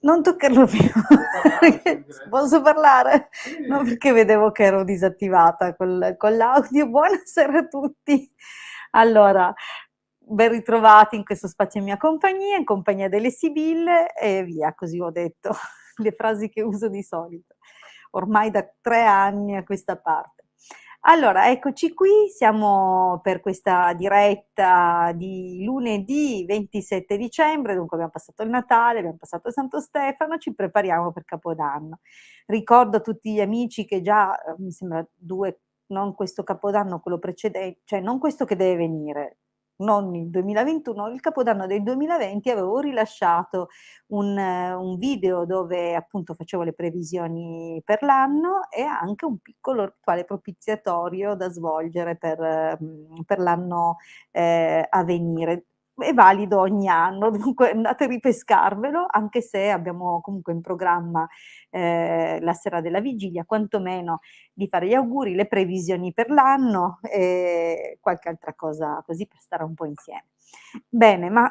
Non toccarlo più. Posso parlare? No, perché vedevo che ero disattivata con l'audio. Buonasera a tutti. Allora, ben ritrovati in questo spazio in compagnia delle Sibille e via, così ho detto le frasi che uso di solito, ormai da 3 anni a questa parte. Allora, eccoci qui, siamo per questa diretta di lunedì 27 dicembre, dunque abbiamo passato il Natale, abbiamo passato Santo Stefano, ci prepariamo per Capodanno. Ricordo a tutti gli amici che già, mi sembra due, non questo Capodanno, quello precedente, cioè non questo che deve venire, non il 2021, il Capodanno del 2020 avevo rilasciato un video dove appunto facevo le previsioni per l'anno e anche un piccolo rituale propiziatorio da svolgere per l'anno a venire. È valido ogni anno, dunque andate a ripescarvelo, anche se abbiamo comunque in programma la sera della vigilia, quantomeno di fare gli auguri, le previsioni per l'anno e qualche altra cosa così per stare un po' insieme. Bene, ma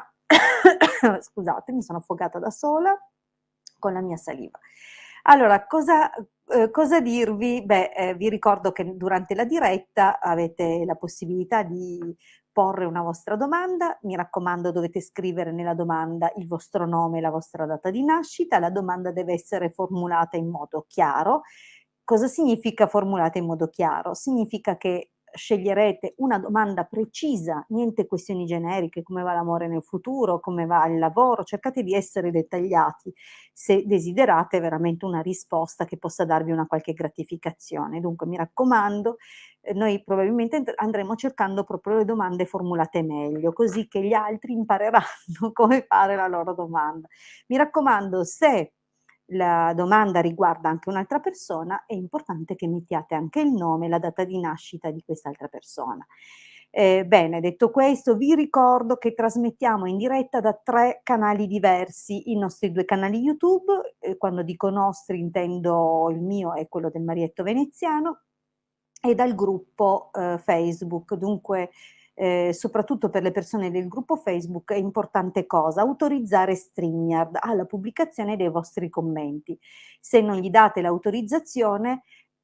scusate, mi sono affogata da sola con la mia saliva. Allora, cosa dirvi? Beh, vi ricordo che durante la diretta avete la possibilità di porre una vostra domanda. Mi raccomando, dovete scrivere nella domanda il vostro nome e la vostra data di nascita. La domanda deve essere formulata in modo chiaro. Cosa significa formulata in modo chiaro? Significa che sceglierete una domanda precisa, niente questioni generiche, come va l'amore nel futuro, come va il lavoro, cercate di essere dettagliati se desiderate veramente una risposta che possa darvi una qualche gratificazione. Dunque mi raccomando, noi probabilmente andremo cercando proprio le domande formulate meglio, così che gli altri impareranno come fare la loro domanda. Mi raccomando, se la domanda riguarda anche un'altra persona, è importante che mettiate anche il nome e la data di nascita di quest'altra persona. Bene, detto questo, vi ricordo che trasmettiamo in diretta da 3 canali diversi, i nostri 2 canali YouTube, quando dico nostri intendo il mio e quello del Marietto Veneziano, e dal gruppo Facebook. Dunque, soprattutto per le persone del gruppo Facebook è importante cosa? Autorizzare StreamYard alla pubblicazione dei vostri commenti. Se non gli date l'autorizzazione,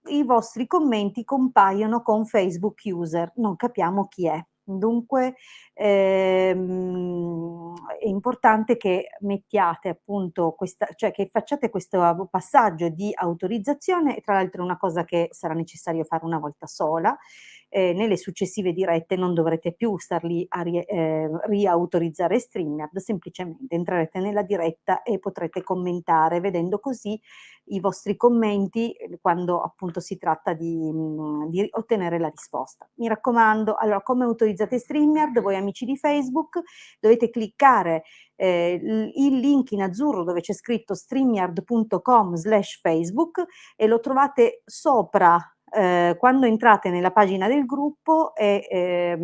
i vostri commenti compaiono con Facebook user, non capiamo chi è. Dunque è importante che mettiate appunto cioè che facciate questo passaggio di autorizzazione, e tra l'altro è una cosa che sarà necessario fare una volta sola. Nelle successive dirette non dovrete più star lì a riautorizzare StreamYard, semplicemente entrerete nella diretta e potrete commentare, vedendo così i vostri commenti quando appunto si tratta di ottenere la risposta. Mi raccomando, allora come autorizzate StreamYard? Voi amici di Facebook dovete cliccare il link in azzurro dove c'è scritto streamyard.com/Facebook e lo trovate sopra quando entrate nella pagina del gruppo e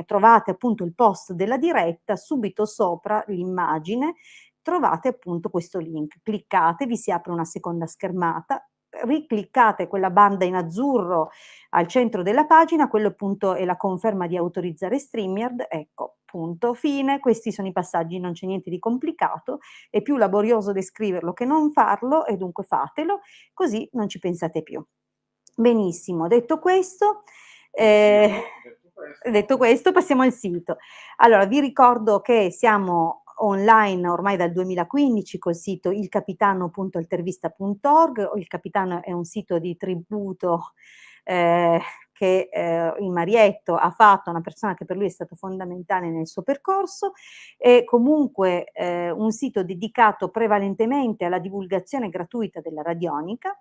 trovate appunto il post della diretta, subito sopra l'immagine trovate appunto questo link, cliccate, vi si apre una seconda schermata, ricliccate quella banda in azzurro al centro della pagina, quello appunto è la conferma di autorizzare StreamYard, ecco, punto, fine, questi sono i passaggi, non c'è niente di complicato, è più laborioso descriverlo che non farlo e dunque fatelo, così non ci pensate più. Benissimo, detto questo passiamo al sito. Allora, vi ricordo che siamo online ormai dal 2015 col sito ilcapitano.altervista.org. Il Capitano è un sito di tributo che il Marietto ha fatto, una persona che per lui è stato fondamentale nel suo percorso, e comunque un sito dedicato prevalentemente alla divulgazione gratuita della radionica.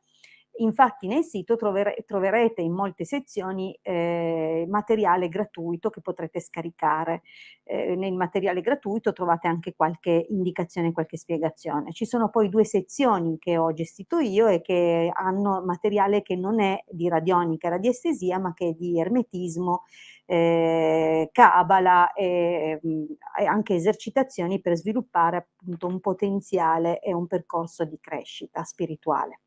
Infatti nel sito troverete in molte sezioni materiale gratuito che potrete scaricare. Nel materiale gratuito trovate anche qualche indicazione, qualche spiegazione. Ci sono poi 2 sezioni che ho gestito io e che hanno materiale che non è di radionica e radiestesia, ma che è di ermetismo, cabala e anche esercitazioni per sviluppare appunto un potenziale e un percorso di crescita spirituale.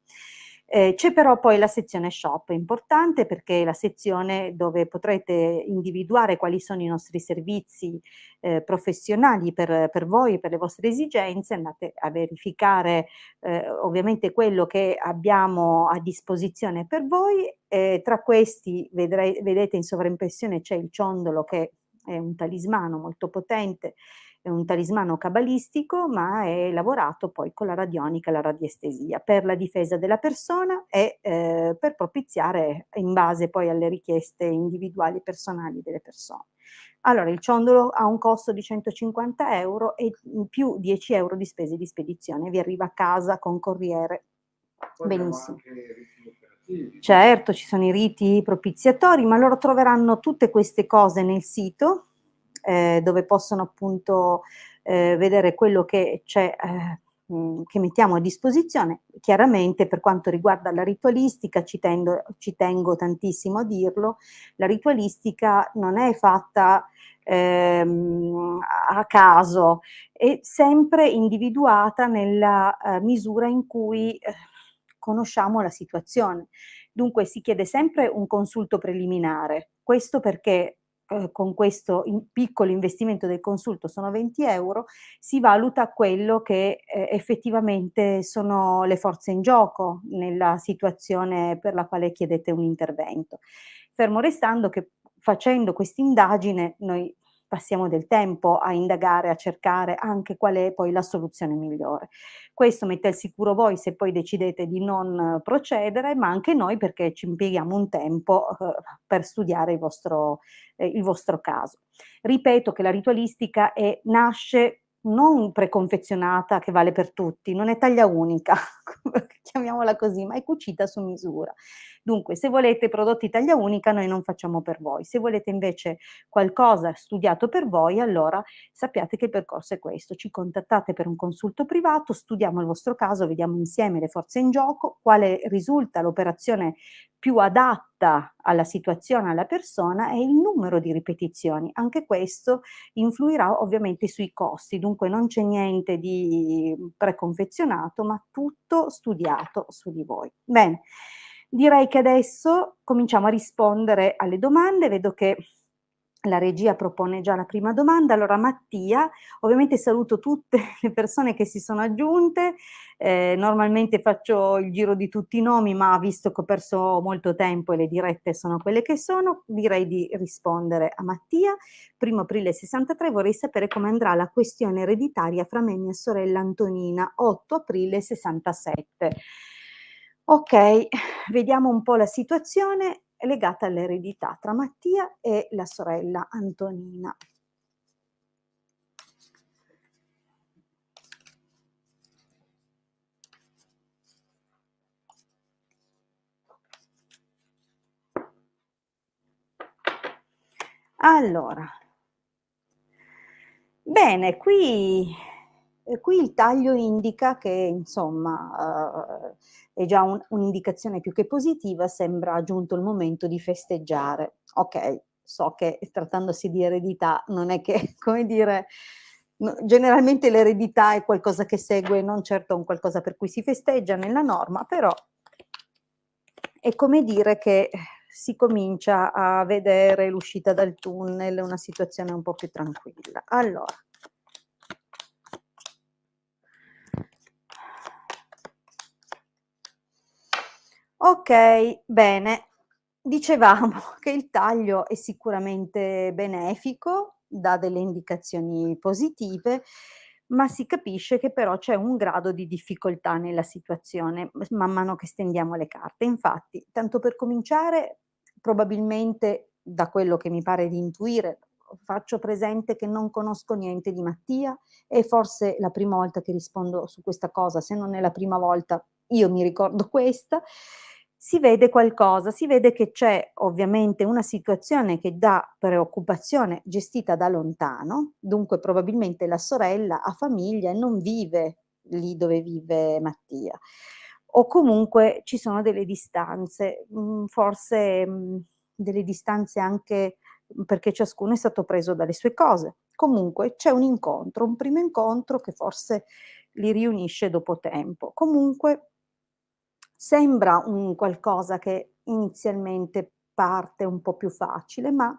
C'è però poi la sezione shop, importante perché è la sezione dove potrete individuare quali sono i nostri servizi professionali per voi, per le vostre esigenze, andate a verificare ovviamente quello che abbiamo a disposizione per voi. Tra questi vedete in sovraimpressione c'è il ciondolo, che è un talismano molto potente, è un talismano cabalistico, ma è lavorato poi con la radionica e la radiestesia per la difesa della persona e per propiziare in base poi alle richieste individuali e personali delle persone. Allora, il ciondolo ha un costo di 150 euro e più 10 euro di spese di spedizione, vi arriva a casa con corriere. Poi Benissimo. anche riti operativi. Certo, ci sono i riti propiziatori, ma loro troveranno tutte queste cose nel sito, dove possono appunto vedere quello che c'è, che mettiamo a disposizione. Chiaramente per quanto riguarda la ritualistica, ci tengo tantissimo a dirlo, la ritualistica non è fatta a caso, è sempre individuata nella misura in cui conosciamo la situazione. Dunque si chiede sempre un consulto preliminare, questo perché con questo piccolo investimento del consulto, sono 20 euro, si valuta quello che effettivamente sono le forze in gioco nella situazione per la quale chiedete un intervento. Fermo restando che facendo questa indagine noi passiamo del tempo a indagare, a cercare anche qual è poi la soluzione migliore. Questo mette al sicuro voi se poi decidete di non procedere, ma anche noi perché ci impieghiamo un tempo per studiare il vostro caso. Ripeto che la ritualistica nasce non preconfezionata che vale per tutti, non è taglia unica, chiamiamola così, ma è cucita su misura. Dunque, se volete prodotti taglia unica, noi non facciamo per voi. Se volete invece qualcosa studiato per voi, allora sappiate che il percorso è questo. Ci contattate per un consulto privato, studiamo il vostro caso, vediamo insieme le forze in gioco, quale risulta l'operazione più adatta alla situazione, alla persona e il numero di ripetizioni. Anche questo influirà ovviamente sui costi, dunque non c'è niente di preconfezionato, ma tutto studiato su di voi. Bene, direi che adesso cominciamo a rispondere alle domande. Vedo che la regia propone già la prima domanda. Allora Mattia, ovviamente saluto tutte le persone che si sono aggiunte, normalmente faccio il giro di tutti i nomi, ma visto che ho perso molto tempo e le dirette sono quelle che sono, direi di rispondere a Mattia. 1° aprile 63, vorrei sapere come andrà la questione ereditaria fra me e mia sorella Antonina, 8 aprile 67. Ok, vediamo un po' la situazione legata all'eredità tra Mattia e la sorella Antonina. Allora, bene, qui il taglio indica che insomma è già un'indicazione più che positiva, sembra giunto il momento di festeggiare. Ok, so che trattandosi di eredità non è che, come dire, generalmente l'eredità è qualcosa che segue, non certo un qualcosa per cui si festeggia nella norma, però è come dire che si comincia a vedere l'uscita dal tunnel, una situazione un po' più tranquilla. Allora, ok, bene. Dicevamo che il taglio è sicuramente benefico, dà delle indicazioni positive, ma si capisce che però c'è un grado di difficoltà nella situazione man mano che stendiamo le carte. Infatti, tanto per cominciare, probabilmente da quello che mi pare di intuire, faccio presente che non conosco niente di Mattia e forse è la prima volta che rispondo su questa cosa, se non è la prima volta io mi ricordo questa. Si vede qualcosa, si vede che c'è ovviamente una situazione che dà preoccupazione gestita da lontano, dunque probabilmente la sorella ha famiglia e non vive lì dove vive Mattia. O comunque ci sono delle distanze, forse delle distanze anche perché ciascuno è stato preso dalle sue cose. Comunque c'è un incontro, un primo incontro che forse li riunisce dopo tempo. Comunque Sembra un qualcosa che inizialmente parte un po' più facile, ma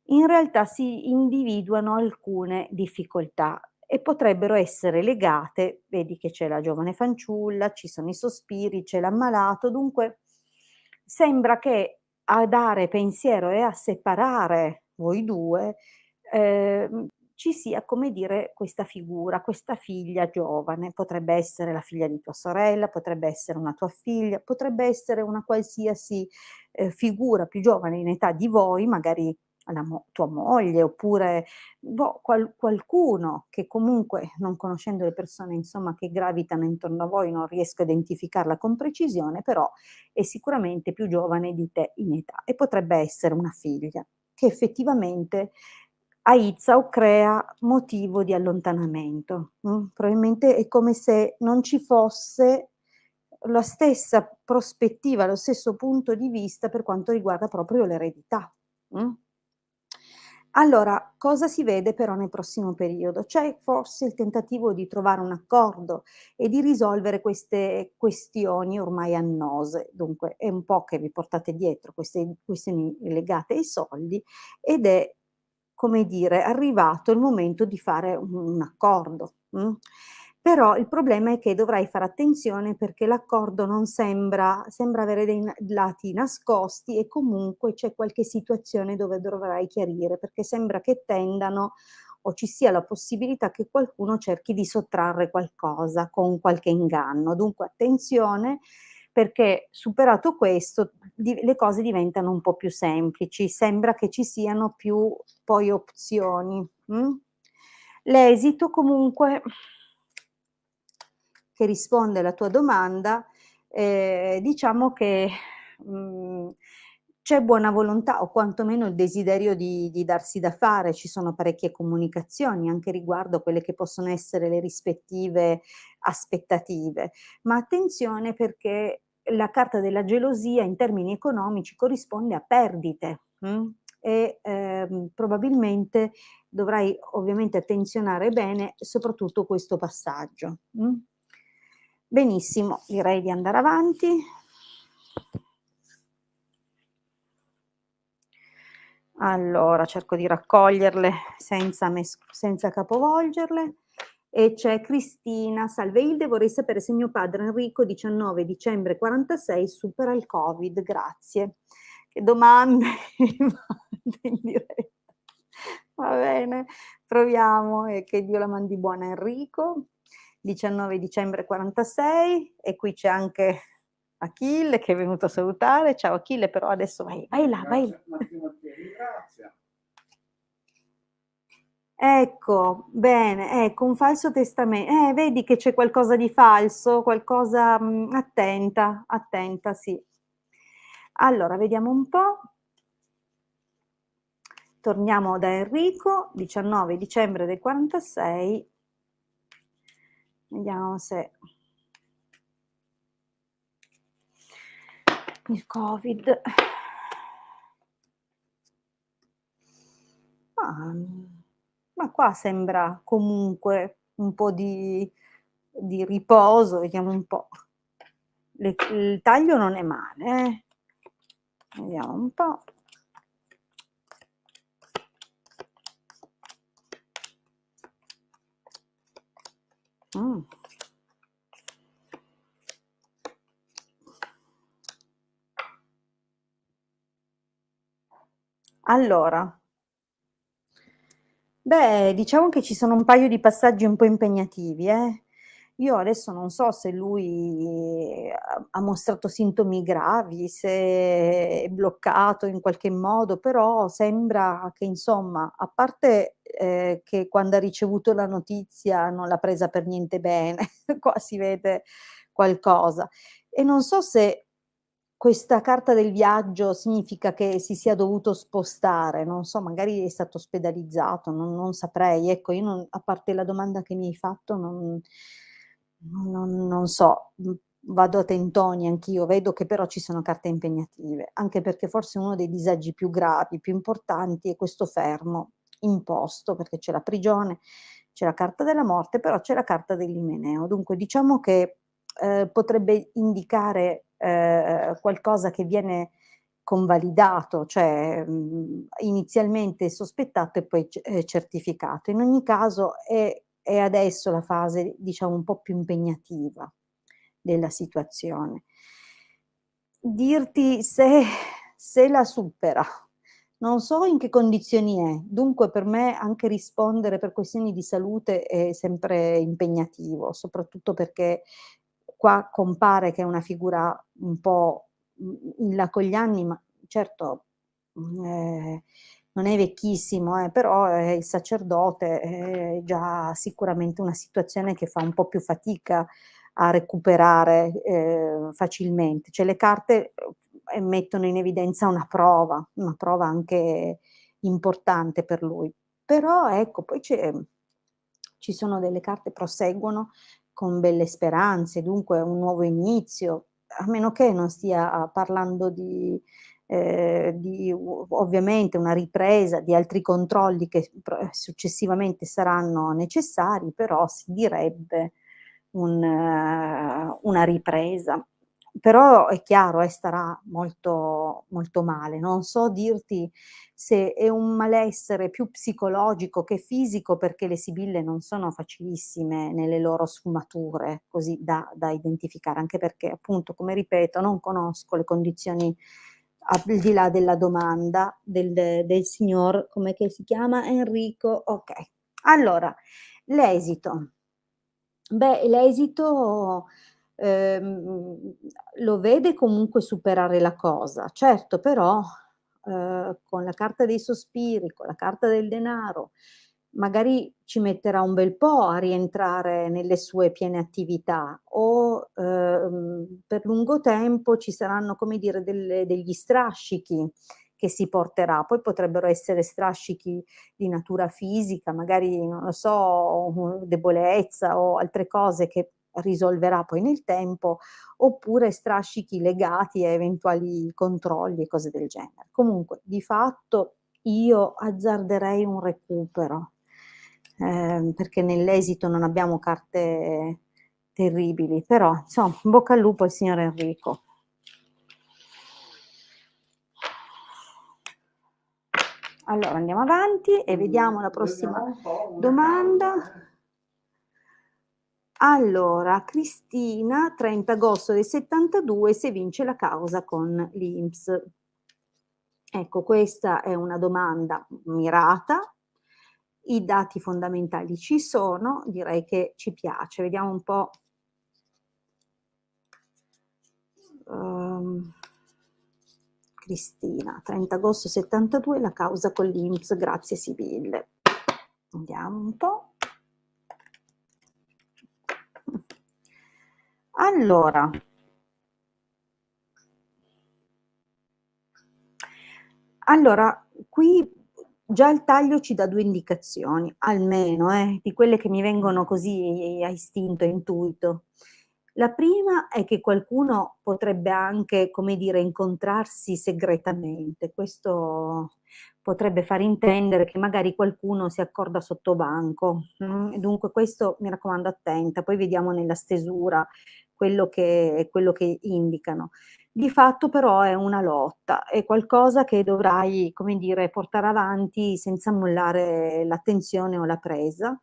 in realtà si individuano alcune difficoltà e potrebbero essere legate, vedi che c'è la giovane fanciulla, ci sono i sospiri, c'è l'ammalato, dunque sembra che a dare pensiero e a separare voi 2, ci sia, come dire, questa figura, questa figlia giovane. Potrebbe essere la figlia di tua sorella, potrebbe essere una tua figlia, potrebbe essere una qualsiasi, figura più giovane in età di voi, magari la tua moglie, oppure boh, qualcuno che comunque, non conoscendo le persone insomma che gravitano intorno a voi, non riesco a identificarla con precisione, però è sicuramente più giovane di te in età e potrebbe essere una figlia, che effettivamente aizza o crea motivo di allontanamento, probabilmente è come se non ci fosse la stessa prospettiva, lo stesso punto di vista per quanto riguarda proprio l'eredità, mh? Allora, cosa si vede però nel prossimo periodo? C'è forse il tentativo di trovare un accordo e di risolvere queste questioni ormai annose. Dunque, è un po' che vi portate dietro queste questioni legate ai soldi ed è, come dire, arrivato il momento di fare un accordo, Però il problema è che dovrai fare attenzione perché l'accordo non sembra avere dei lati nascosti e comunque c'è qualche situazione dove dovrai chiarire, perché sembra che tendano o ci sia la possibilità che qualcuno cerchi di sottrarre qualcosa con qualche inganno. Dunque attenzione perché superato questo le cose diventano un po' più semplici, sembra che ci siano più poi opzioni. L'esito comunque che risponde alla tua domanda, diciamo che, mhmm, c'è buona volontà o quantomeno il desiderio di darsi da fare, ci sono parecchie comunicazioni anche riguardo a quelle che possono essere le rispettive aspettative. Ma attenzione perché la carta della gelosia in termini economici corrisponde a perdite, e, probabilmente dovrai ovviamente attenzionare bene soprattutto questo passaggio, Benissimo, direi di andare avanti. Allora, cerco di raccoglierle senza capovolgerle. E c'è Cristina: "Salve Ilde, vorrei sapere se mio padre Enrico, 19 dicembre 46, supera il Covid, grazie." Che domande mi manda in diretta. Va bene, proviamo e che Dio la mandi buona a Enrico. 19 dicembre 46 e qui c'è anche Achille che è venuto a salutare. Ciao Achille, però adesso vai là, vai là. Un attimo ti ringrazia. Ecco, bene, ecco, un falso vedi che c'è qualcosa di falso, qualcosa attenta, attenta, sì. Allora, vediamo un po'. Torniamo da Enrico, 19 dicembre del 46. Vediamo se il Covid. Ma ma qua sembra comunque un po' di riposo, vediamo un po'. Il taglio non è male, Vediamo un po'. Mh. Allora, beh, diciamo che ci sono un paio di passaggi un po' impegnativi, Io adesso non so se lui ha mostrato sintomi gravi, se è bloccato in qualche modo, però sembra che insomma, a parte, che quando ha ricevuto la notizia non l'ha presa per niente bene, qua si vede qualcosa. E non so se questa carta del viaggio significa che si sia dovuto spostare, non so, magari è stato ospedalizzato, non saprei. Ecco, io non a parte la domanda che mi hai fatto non so, vado a tentoni anch'io, vedo che però ci sono carte impegnative, anche perché forse uno dei disagi più gravi, più importanti è questo fermo imposto, perché c'è la prigione, c'è la carta della morte, però c'è la carta dell'imeneo. Dunque diciamo che potrebbe indicare qualcosa che viene convalidato, cioè inizialmente sospettato e poi certificato. In ogni caso è adesso la fase, diciamo, un po' più impegnativa della situazione. Dirti se la supera, non so in che condizioni è, dunque per me anche rispondere per questioni di salute è sempre impegnativo, soprattutto perché qua compare che è una figura un po', in là con gli anni, ma certo, non è vecchissimo, però è il sacerdote, è già sicuramente una situazione che fa un po' più fatica a recuperare, facilmente. Cioè le carte, mettono in evidenza una prova anche importante per lui. Però ecco, poi ci sono delle carte proseguono con belle speranze, dunque un nuovo inizio, a meno che non stia parlando di ovviamente una ripresa, di altri controlli che successivamente saranno necessari, però si direbbe una ripresa. Però è chiaro, starà molto molto male. Non so dirti se è un malessere più psicologico che fisico, perché le sibille non sono facilissime nelle loro sfumature, così da identificare, anche perché appunto, come ripeto, non conosco le condizioni al di là della domanda del signor, com'è che si chiama? Enrico, okay. Allora, l'esito. Beh, l'esito, ehm, lo vede comunque superare la cosa. Certo, però, con la carta dei sospiri, con la carta del denaro, magari ci metterà un bel po' a rientrare nelle sue piene attività o, per lungo tempo ci saranno, come dire, degli strascichi che si porterà. Poi potrebbero essere strascichi di natura fisica, magari, non lo so, debolezza o altre cose che risolverà poi nel tempo, oppure strascichi legati a eventuali controlli e cose del genere. Comunque, di fatto io azzarderei un recupero, perché nell'esito non abbiamo carte terribili, però insomma, in bocca al lupo al signor Enrico. Allora andiamo avanti e vediamo la prossima Vediamo un po' una domanda. causa. Allora, Cristina, 30 agosto del 72, se vince la causa con l'INPS. Ecco, questa è una domanda mirata, i dati fondamentali ci sono, direi che ci piace. Vediamo un po'. Cristina, 30 agosto 72, la causa con l'INPS, grazie Sibille. Andiamo un po'. Allora, qui già il taglio ci dà 2 indicazioni, almeno, di quelle che mi vengono così a istinto, a intuito. La prima è che qualcuno potrebbe anche, come dire, incontrarsi segretamente. Questo potrebbe far intendere che magari qualcuno si accorda sottobanco, e dunque questo mi raccomando attenta, poi vediamo nella stesura quello che indicano. Di fatto però è una lotta, è qualcosa che dovrai, come dire, portare avanti senza mollare l'attenzione o la presa.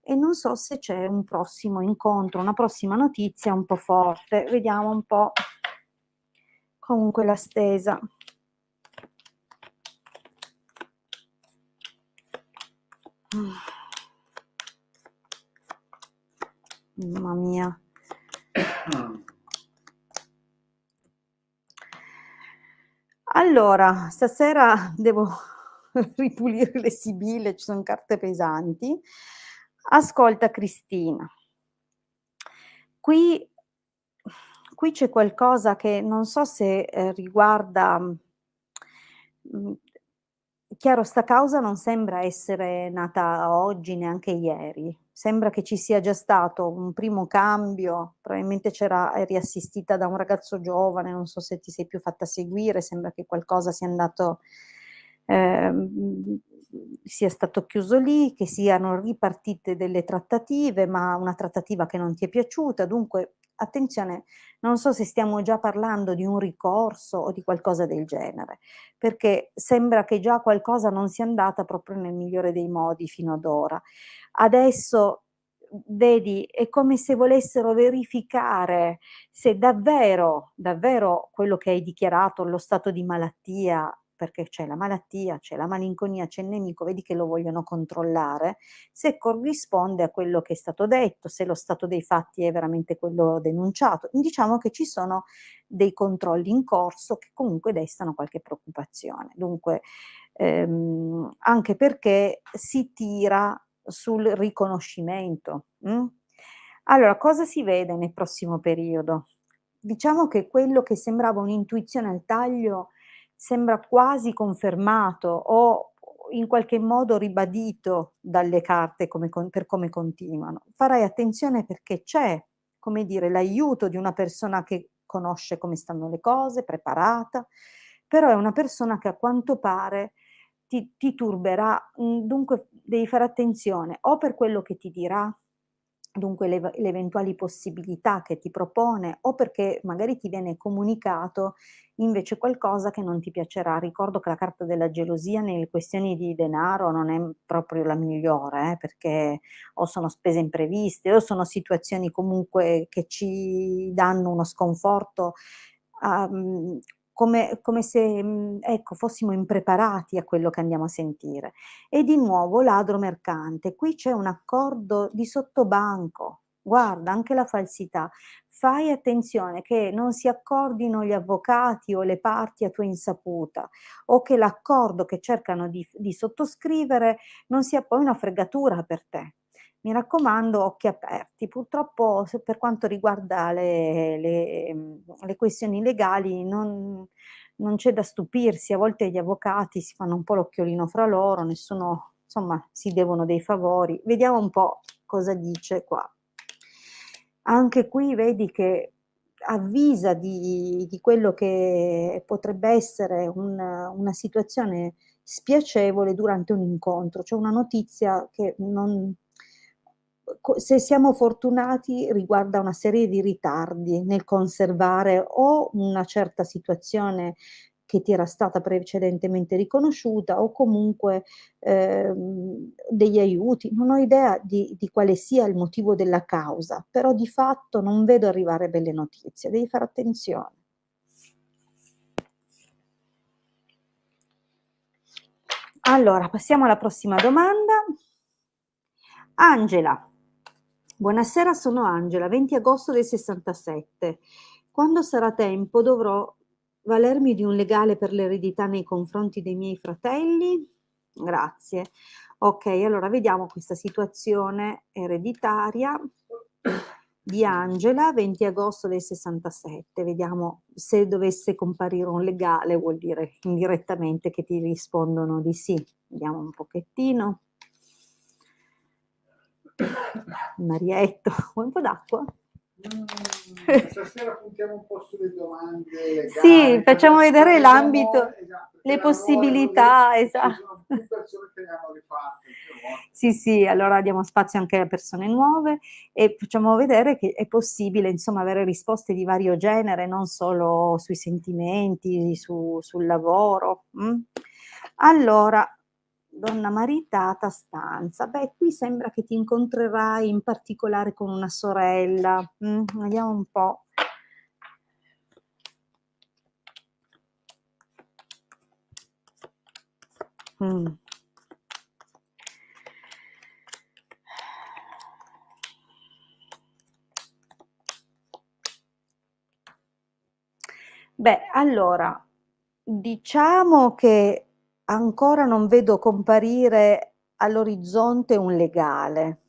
E non so se c'è un prossimo incontro, una prossima notizia un po' forte. Vediamo un po' comunque la stesa. Mamma mia. Allora, stasera devo ripulire le sibille, ci son carte pesanti. Ascolta Cristina, qui qui c'è qualcosa che non so se, riguarda, chiaro, 'sta causa non sembra essere nata oggi, neanche ieri. Sembra che ci sia già stato un primo cambio, probabilmente eri assistita da un ragazzo giovane, non so se ti sei più fatta seguire, sembra che qualcosa sia andato sia stato chiuso lì, che siano ripartite delle trattative, ma una trattativa che non ti è piaciuta, dunque attenzione, non so se stiamo già parlando di un ricorso o di qualcosa del genere, perché sembra che già qualcosa non sia andata proprio nel migliore dei modi fino ad ora. Adesso, vedi, è come se volessero verificare se davvero, davvero quello che hai dichiarato, lo stato di malattia, perché c'è la malattia, c'è la malinconia, c'è il nemico, vedi che lo vogliono controllare, se corrisponde a quello che è stato detto, se lo stato dei fatti è veramente quello denunciato. Diciamo che ci sono dei controlli in corso che comunque destano qualche preoccupazione. Dunque, anche perché si tira sul riconoscimento. Allora, cosa si vede nel prossimo periodo? Diciamo che quello che sembrava un'intuizione al taglio sembra quasi confermato o in qualche modo ribadito dalle carte per come continuano. Farai attenzione perché c'è, come dire, l'aiuto di una persona che conosce come stanno le cose, preparata, però è una persona che a quanto pare ti turberà. Dunque devi fare attenzione o per quello che ti dirà, dunque le eventuali possibilità che ti propone, o perché magari ti viene comunicato invece qualcosa che non ti piacerà. Ricordo che la carta della gelosia nelle questioni di denaro non è proprio la migliore, perché o sono spese impreviste o sono situazioni comunque che ci danno uno sconforto, come se, ecco, fossimo impreparati a quello che andiamo a sentire. E di nuovo ladro mercante, qui c'è un accordo di sottobanco. Guarda, anche la falsità. Fai attenzione che non si accordino gli avvocati o le parti a tua insaputa, o che l'accordo che cercano di sottoscrivere non sia poi una fregatura per te. Mi raccomando, occhi aperti. Purtroppo, per quanto riguarda le questioni legali, non c'è da stupirsi, a volte gli avvocati si fanno un po' l'occhiolino fra loro, nessuno, insomma, si devono dei favori. Vediamo un po' cosa dice qua. Anche qui vedi che avvisa di quello che potrebbe essere una situazione spiacevole durante un incontro, cioè una notizia che non, se siamo fortunati, riguarda una serie di ritardi nel conservare o una certa situazione che ti era stata precedentemente riconosciuta o comunque degli aiuti. Non ho idea di quale sia il motivo della causa, però di fatto non vedo arrivare belle notizie, devi fare attenzione. Allora, passiamo alla prossima domanda. Angela. Buonasera, sono Angela, 20 agosto del 67. Quando sarà tempo dovrò valermi di un legale per l'eredità nei confronti dei miei fratelli? Grazie. Ok, allora vediamo questa situazione ereditaria di Angela, 20 agosto del 67. Vediamo se dovesse comparire un legale, vuol dire indirettamente che ti rispondono di sì. Vediamo un pochettino. Marietto, vuoi un po' d'acqua? Stasera puntiamo un po' sulle domande legali. Sì, facciamo vedere per l'ambito, l'amore, esatto, le per l'amore, possibilità, così ci esatto. sono più persone che le hanno rifatte. Sì, sì, allora diamo spazio anche a persone nuove e facciamo vedere che è possibile, insomma, avere risposte di vario genere, non solo sui sentimenti, sul lavoro. Allora, donna maritata, stanza. Beh, qui sembra che ti incontrerai in particolare con una sorella. Vediamo un po'. Mm. Beh, allora, diciamo che ancora non vedo comparire all'orizzonte un legale.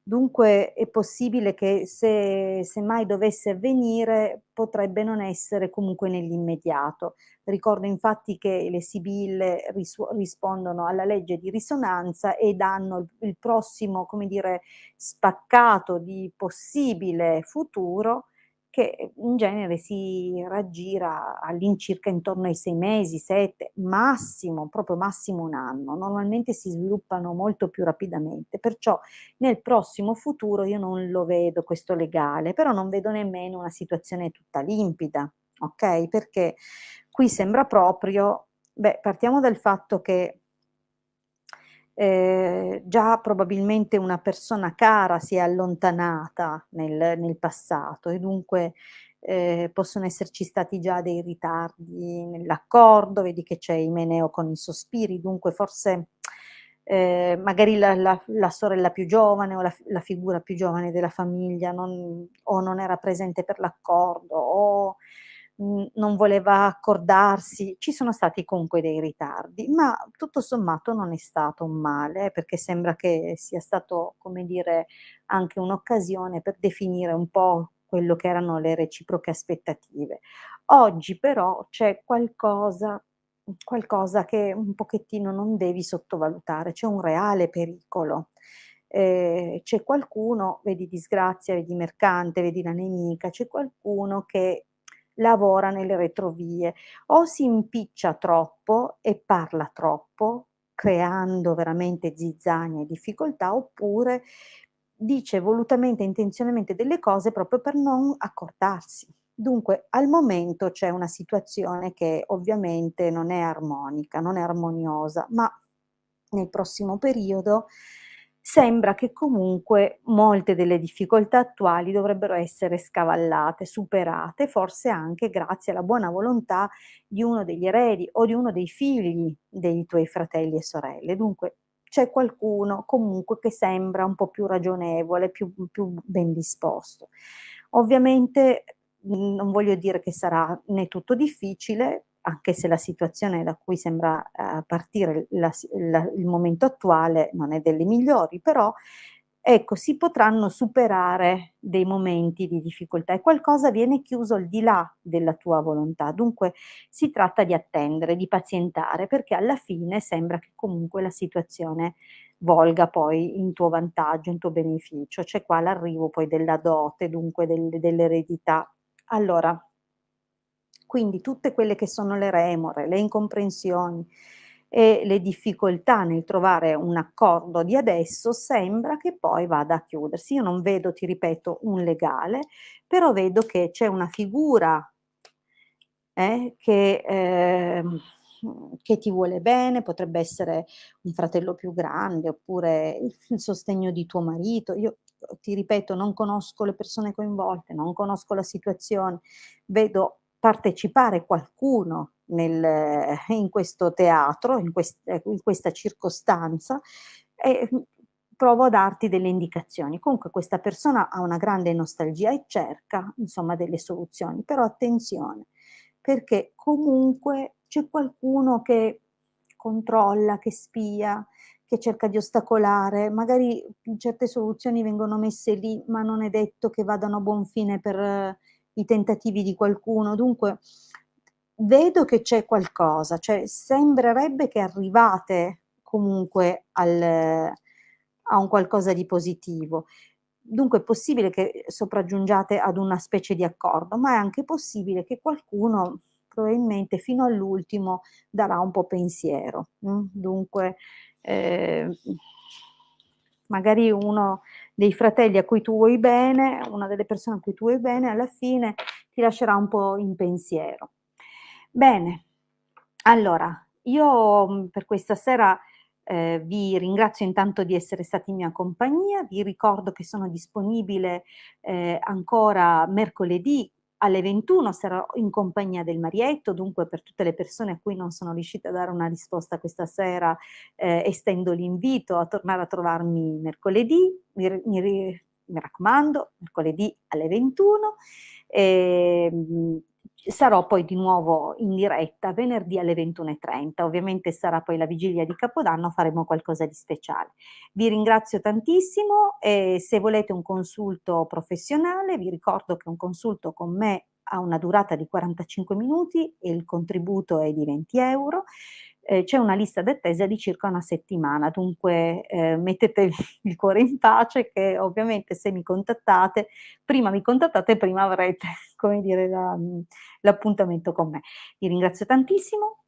Dunque è possibile che se mai dovesse avvenire potrebbe non essere comunque nell'immediato. Ricordo infatti che le sibille rispondono alla legge di risonanza e danno il prossimo, come dire, spaccato di possibile futuro che in genere si raggira all'incirca intorno ai 6 mesi, 7, massimo, proprio massimo 1 anno. Normalmente si sviluppano molto più rapidamente, perciò nel prossimo futuro io non lo vedo questo legale, però non vedo nemmeno una situazione tutta limpida, okay, perché qui sembra proprio partiamo dal fatto che già probabilmente una persona cara si è allontanata nel passato e dunque, possono esserci stati già dei ritardi nell'accordo, vedi che c'è Imeneo con i sospiri, dunque forse, magari la sorella più giovane o la figura più giovane della famiglia non era presente per l'accordo o, non voleva accordarsi. Ci sono stati comunque dei ritardi, ma tutto sommato non è stato un male, perché sembra che sia stato, come dire, anche un'occasione per definire un po' quello che erano le reciproche aspettative. Oggi però c'è qualcosa che un pochettino non devi sottovalutare, c'è un reale pericolo. C'è qualcuno, vedi disgrazia, vedi mercante, vedi la nemica, c'è qualcuno che lavora nelle retrovie, o si impiccia troppo e parla troppo, creando veramente zizzania e difficoltà, oppure dice volutamente, intenzionalmente delle cose proprio per non accordarsi. Dunque, al momento c'è una situazione che ovviamente non è armonica, non è armoniosa, ma nel prossimo periodo sembra che comunque molte delle difficoltà attuali dovrebbero essere scavallate, superate, forse anche grazie alla buona volontà di uno degli eredi o di uno dei figli dei tuoi fratelli e sorelle. Dunque c'è qualcuno comunque che sembra un po' più ragionevole, più ben disposto. Ovviamente, non voglio dire che sarà né tutto difficile, anche se la situazione da cui sembra, partire il momento attuale non è delle migliori, però ecco, si potranno superare dei momenti di difficoltà e qualcosa viene chiuso al di là della tua volontà. Dunque si tratta di attendere, di pazientare, perché alla fine sembra che comunque la situazione volga poi in tuo vantaggio, in tuo beneficio. C'è qua l'arrivo poi della dote, dunque dell'eredità. Allora, quindi tutte quelle che sono le remore, le incomprensioni e le difficoltà nel trovare un accordo di adesso, sembra che poi vada a chiudersi. Io non vedo, ti ripeto, un legale, però vedo che c'è una figura che ti vuole bene, potrebbe essere un fratello più grande, oppure il sostegno di tuo marito. Io, ti ripeto, non conosco le persone coinvolte, non conosco la situazione, vedo partecipare qualcuno in questo teatro, in questa circostanza e, provo a darti delle indicazioni. Comunque questa persona ha una grande nostalgia e cerca, insomma, delle soluzioni, però attenzione, perché comunque c'è qualcuno che controlla, che spia, che cerca di ostacolare, magari certe soluzioni vengono messe lì, ma non è detto che vadano a buon fine per i tentativi di qualcuno. Dunque vedo che c'è qualcosa, cioè sembrerebbe che arrivate comunque a un qualcosa di positivo. Dunque è possibile che sopraggiungiate ad una specie di accordo, ma è anche possibile che qualcuno probabilmente fino all'ultimo darà un po' pensiero, dunque, ehm, magari uno dei fratelli a cui tu vuoi bene, una delle persone a cui tu vuoi bene, alla fine ti lascerà un po' in pensiero. Bene, allora io, per questa sera, vi ringrazio intanto di essere stati in mia compagnia, vi ricordo che sono disponibile, ancora mercoledì alle 21, sarò in compagnia del marietto, dunque per tutte le persone a cui non sono riuscita a dare una risposta questa sera, estendo l'invito a tornare a trovarmi mercoledì, mi raccomando, mercoledì alle 21. Sarò poi di nuovo in diretta venerdì alle 21:30. Ovviamente sarà poi la vigilia di Capodanno, faremo qualcosa di speciale. Vi ringrazio tantissimo e se volete un consulto professionale, vi ricordo che un consulto con me ha una durata di 45 minuti e il contributo è di 20 €. c'è una lista d'attesa di circa 1 settimana, dunque, mettete il cuore in pace che ovviamente se mi contattate, prima mi contattate, prima avrete, come dire, l'appuntamento con me. Vi ringrazio tantissimo